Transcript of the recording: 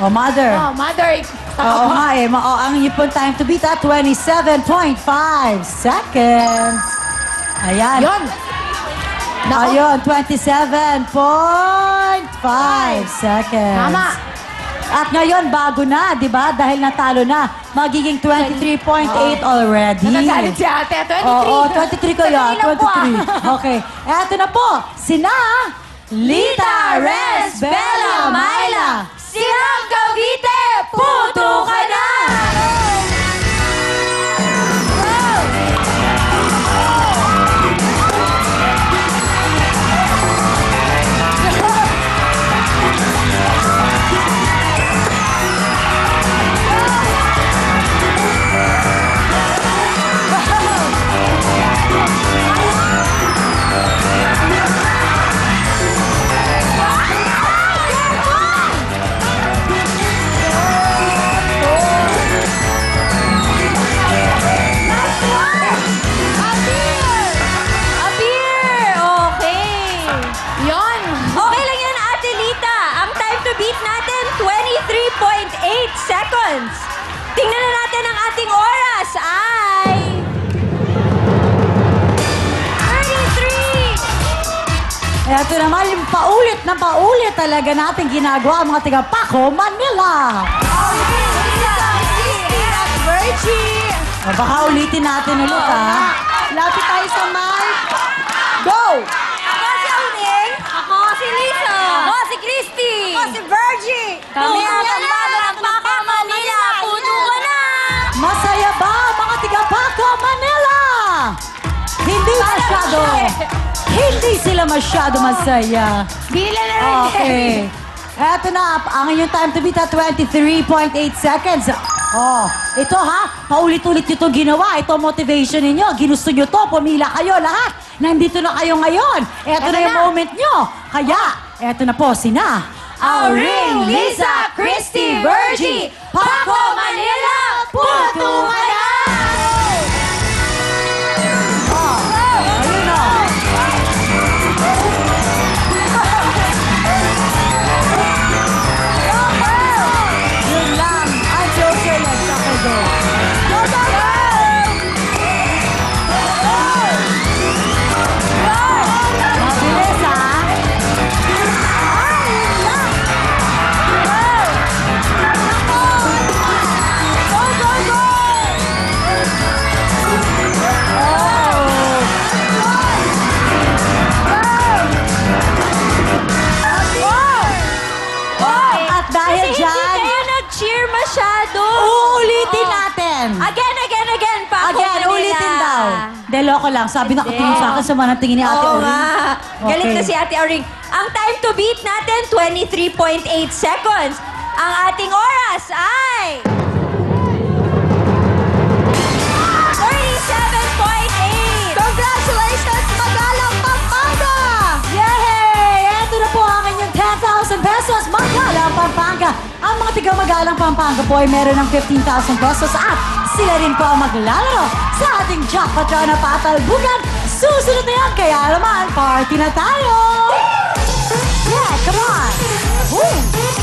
Oh, mother. Oh, mother. Oo nga eh. Ang ipon time to beat at 27.5 seconds. Ayan. Yun. Ayun, 27.5 seconds. Tama. At ngayon, bago na, di ba? Dahil natalo na. Magiging 23.8 already. Nagagalit si ate. 23. Oo, 23 ko yan. Sandali lang po, 23. Okay. Eto na po. Sina Lita, Rez, Bella, Myla. Silang Cavite, puto ka na! Seconds. Tingnan na natin ang ating oras ay 33. Eto naman yung paulit na paulit talaga natin ginagawa ang mga taga Paco, Manila. Virgie. O, baka ulitin natin ulit, ha? Lapit tayo sa mic. Go! Ako si Auning. Ako si Lisa. Ako si Christy. Ako si Virgie. Kami ang pambago ng Paco, Manila. Puto ka na. Masaya ba mga taga Paco, Manila? Hindi masyado. Hindi sila masyado masaya. Bila na rin. Okay. Eto na, ang inyong time to beat at 23.8 seconds. Oh, ito ha, paulit-ulit nyo itong ginawa. Ito motivation ninyo. Ginusto nyo to, pumila kayo lahat. Nandito na kayo ngayon. Eto na yung moment nyo. Kaya, eto na po, sina Auring, Lisa, Christy, Virgie, Paco, Manila, puto ka na. Oh, ayun o. Yun lang. Ang joker lang sa kayo. Go, go, go! Mabilis, ha? At dahil Kasi dyan, hindi kayo nag-cheer masyado. uulitin natin. Again, Paco, Again, Manila. ulitin daw. De, loko lang. Sabi na Hindi. katingin sa akin sa mga tingin ni Ate Oo Auring. nga. Galit na si Ate Auring. Ang time to beat natin, 23.8 seconds. Ang ating oras ay 37.8. Congratulations, Magalang Pampanga! Yay! Ito na po ang inyong 10,000 pesos, Magalang Pampanga. Ang mga tiga Magalang Pampanga po ay meron ng 15,000 pesos at sila rin po ang maglalaro sa ating jackpot round na patalbugan. Susunod na yan, kaya naman, party na tayo! Yeah, come on! Woo!